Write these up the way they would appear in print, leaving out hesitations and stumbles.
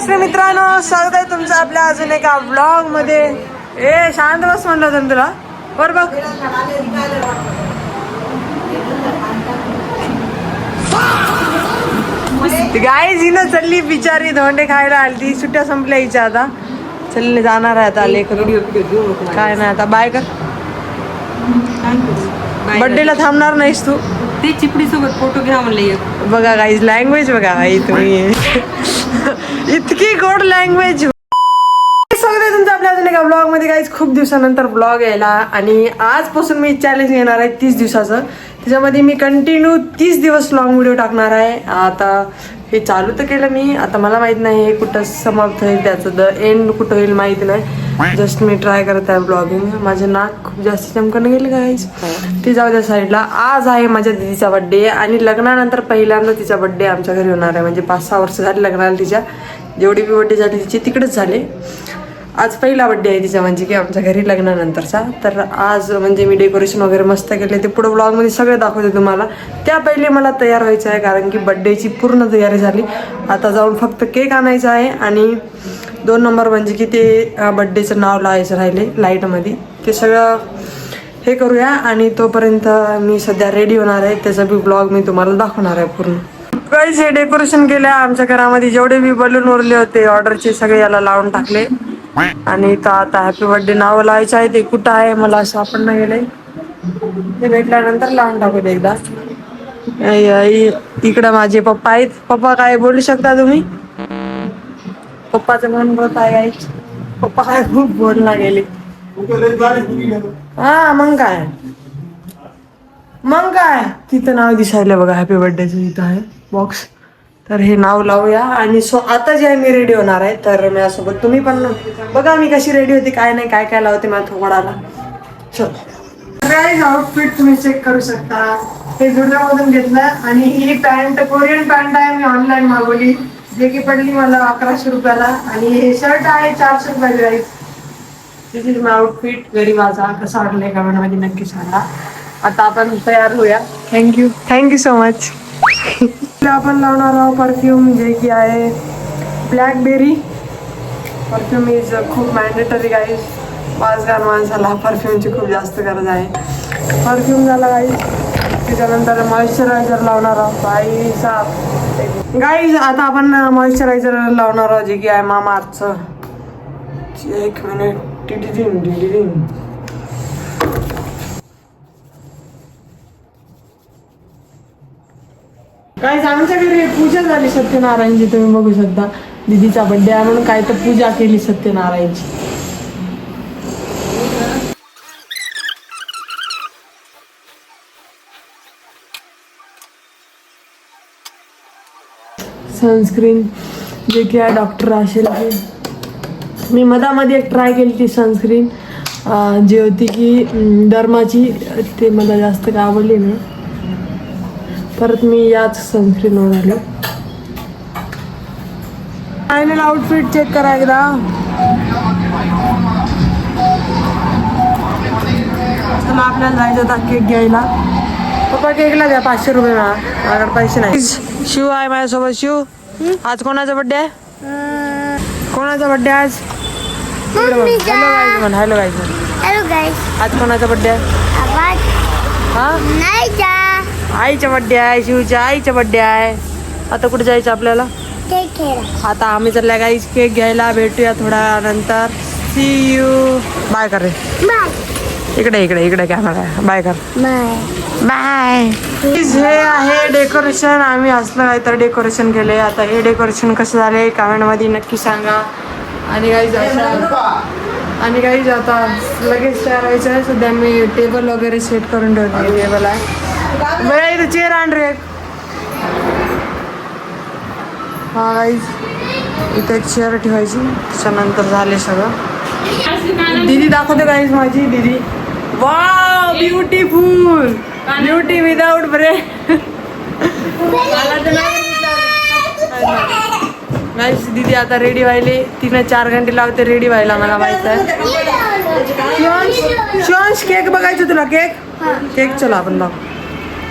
नमस्कार मित्रांनो, स्वागत आहे तुमचं आपल्या अजून एका ब्लॉग मध्ये. ए शांत बस म्हणलं होतं तुला बर बघ. गाईज हिनं चालली बिचारी धोंडे खायला आली. सुट्ट्या संपल्या हिच्या आता. चल जाणार आहे आता लेकर. काय नाही आता बाय कर. बर्थडेला थांबणार नाहीस तू? ते चिपडी सोबत फोटो घ्या म्हणले. बघा गाईज लँग्वेज बघा आई तुम्ही. इतकी गोड लँग्वेज. स्वागत आहे तुमचं आपल्या अजून एका ब्लॉग मध्ये. गाईज खूप दिवसानंतर ब्लॉग यायला आणि आजपासून मी चॅलेंज घेणार आहे 30 दिवसाचं. त्याच्यामध्ये मी कंटिन्यू 30 दिवस लॉंग व्हिडिओ टाकणार आहे. आता हे चालू तर केलं मी. आता मला माहित नाही हे कुठं समाप्त होईल, त्याचं द एंड कुठं होईल माहित नाही. जस्ट मी ट्राय करत आहे ब्लॉगिंग. माझे नाक खूप जास्त चमकणं गेले गाईज. ते जाऊ द्या साईडला. आज आहे माझ्या दिदीचा बड्डे आणि लग्नानंतर पहिल्यांदा तिचा बड्डे आमच्या घरी होणार आहे. म्हणजे 5-6 वर्ष झाली लग्नाला तिच्या. जेवढी बी बड्डे झाली तिची तिकडेच झाले. आज पहिला बड्डे आहे तिचा, म्हणजे की आमच्या घरी लग्नानंतरचा. तर आज म्हणजे मी डेकोरेशन वगैरे मस्त केले. ते पुढे ब्लॉगमध्ये सगळे दाखवते तुम्हाला. त्या पहिले मला तयार व्हायचं आहे, कारण की बड्डेची पूर्ण तयारी झाली. आता जाऊन फक्त केक आणायचा आहे आणि 2 नंबर म्हणजे की ते बड्डेचं नाव लावायचं राहिले लाईटमध्ये. ते सगळं हे करूया आणि तोपर्यंत मी सध्या रेडी होणार आहे. त्याचा बी ब्लॉग मी तुम्हाला दाखवणार आहे पूर्ण. काहीच हे डेकोरेशन केलं आमच्या घरामध्ये. जेवढे बी बलून उरले होते ऑर्डरचे सगळे याला लावून टाकले. आणि इथं आता हॅपी बर्थडे नाव लावायचं आहे. ते कुठं आहे मला सापडणं गेलंय. ते भेटल्यानंतर लावून टाकू दे एकदा. इकडं माझे पप्पा आहेत. पप्पा काय बोलू शकता तुम्ही? पप्पाचं मन बोलत आहे गाई. पप्पा काय खूप बोलला गेले. हा मग काय तिथं नाव दिसायला बघा हॅपी बर्थडेचं. इथं आहे बॉक्स. तर हे नाव लावूया आणि आता जे आहे मी रेडी होणार आहे. तर माझ्यासोबत तुम्ही पण बघा मी कशी रेडी होती, काय नाही काय काय लावते मला थोडाला. चल आउटफिट तुम्ही चेक करू शकता. हे जुन्यामधून घेतलं आणि ही पॅन्ट कोरियन पॅन्ट आहे. मी ऑनलाईन मागवली, जे की पडली मला 1100 रुपयाला. आणि हे शर्ट आहे 400 रुपयाला. दिस इज माय आउटफिट. घरी माझा कसा वाटलाय कमेंटमध्ये नक्की सांगा. आता आपण तयार होऊया. Thank you so much. आपण लावणार आहोत परफ्यूम, जे की आहे ब्लॅकबेरी. परफ्यूम इज खूप मॅन्डेटरी गाईज. वाजगार माणसाला परफ्यूमची खूप जास्त गरज आहे. परफ्यूम झाला गाईज. त्याच्यानंतर मॉइश्चरायझर लावणार आहोत. बाई साप गाईज. आता आपण मॉइश्चरायझर लावणार आहोत, जे की आहे मामाअर्थचं. 1 मिनिट. काय आमच्या घरी पूजा झाली सत्यनारायणची. तुम्ही बघू शकता. दीदीचा बर्थडे आहे म्हणून काय तर पूजा केली सत्यनारायणची. सनस्क्रीन, जे की आहे डॉक्टर राशेल. मी मधामध्ये एक ट्राय केली ती सनस्क्रीन, जी होती की डर्माची. ते मला जास्त काय आवडली नाही. परत मी याच सनस्क्रीनवर आलो. फायनल आउटफिट चेक करा एकदा. चला आपल्याला जायचं होता केक घ्यायला. पप्पा केकला द्या 500 रुपये. माझ्याकडे पैसे नाही. शिव आहे माझ्यासोबत. शिव, आज कोणाचा बर्थडे आहे? कोणाचा बर्थडे आज? Hello guys. आज कोणाचा बर्थडे आहे? हा आईचा बर्थडे आहे. शिवच्या आईचा बर्थडे आहे. आता कुठे जायचं आपल्याला? आता आम्ही चालल्या गाईज केक घ्यायला. भेटूया थोड्या नंतर. C you. बाय कर रे. इकडे कॅमेरा आहे. बाय कर. बाय. हे आहे डेकोरेशन. आम्ही असलं काय तर डेकोरेशन केले. आता हे डेकोरेशन कसं झाले कमेंट मध्ये नक्की सांगा. आणि गाईज आता लगेच तयार व्हायचं आहे. सध्या मी टेबल वगैरे सेट करून ठेवते. टेबल आहे बरं. इथं चेअर आण रे. हा गाईज, इथं एक चेअर ठेवायची. त्याच्यानंतर झाले सगळं. दीदी दाखवते गाईज माझी दीदी. Wow beautiful. Beauty without break. Guys दीदी आता रेडी व्हायले. तिने 4 घंटे लावते रेडी व्हायला. मला माहित आहे. शिवांश केक बघायचं तुला? केक चला आपण लाव.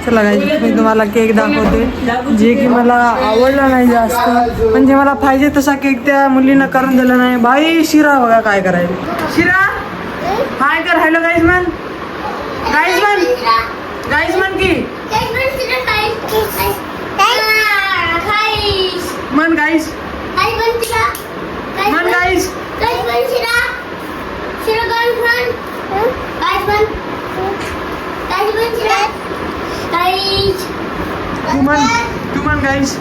चला guys, मी तुम्हाला केक दाखवते जे की मला आवडला नाही जास्त, म्हणजे मला पाहिजे तसा केक त्या मुलीनं करून दिला नाही. बाई शिरा बघा काय करायचं. शिरा हाय कर, हॅलो गाईज मन, गाईज मन, गाईज मन की मन गाईज, मन गाईज. तू मन guys.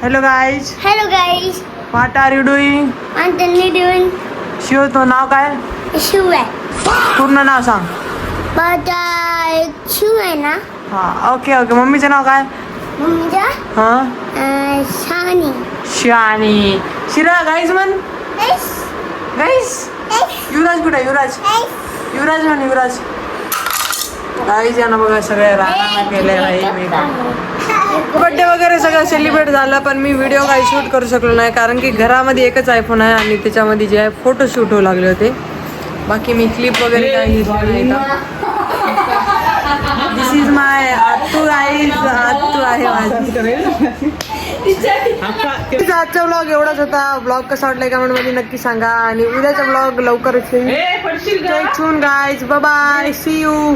Hello guys, Hello guys, what are you doing? I'm Tanvi doing शिव तो नाव काय? shoe. पूर्ण नाव सांग. But shoe आहे ना हा ओके ओके. मम्मीचं नाव काय? मम्मीचा हा शानी. शिवानी. शिरा गाईज मन, गाईज. युवराज कुठे? युवराज, युवराज म्हण, युवराज. गाईज यानं बघा सगळ्या राहणार केले मी. बर्थडे वगैरे सगळं सेलिब्रेट झालं, पण मी व्हिडिओ काही शूट करू शकलो नाही कारण की घरामध्ये एकच आयफोन आहे आणि त्याच्यामध्ये जे आहे फोटो शूट होऊ लागले होते. बाकी मी क्लिप वगैरे काही घेतली नाही. दिस इज माय आत्तू गाईज. आत्तू आहे माझी. आजचा व्लॉग एवढाच होता. व्लॉग कसा वाटलाय कमेंटमध्ये नक्की सांगा आणि उद्याचा व्लॉग लवकरच येईल. Stay tune guys. Bye bye, see you.